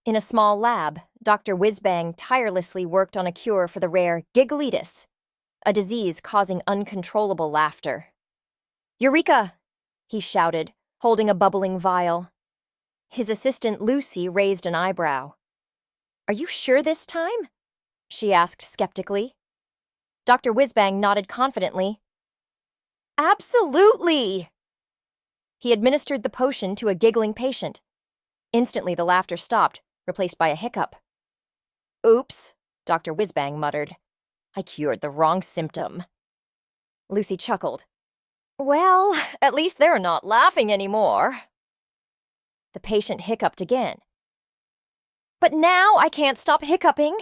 In a small lab, Dr. Whizbang tirelessly worked on a cure for the rare giggleitis, a disease causing uncontrollable laughter. "Eureka!" he shouted, holding a bubbling vial. His assistant Lucy raised an eyebrow. "Are you sure this time?" she asked skeptically. Dr. Whizbang nodded confidently. "Absolutely!" He administered the potion to a giggling patient. Instantly, the laughter stopped, replaced by a hiccup. "Oops," Dr. Whizbang muttered. "I cured the wrong symptom." Lucy chuckled. "Well, at least they're not laughing anymore." The patient hiccuped again. "But now I can't stop hiccuping,"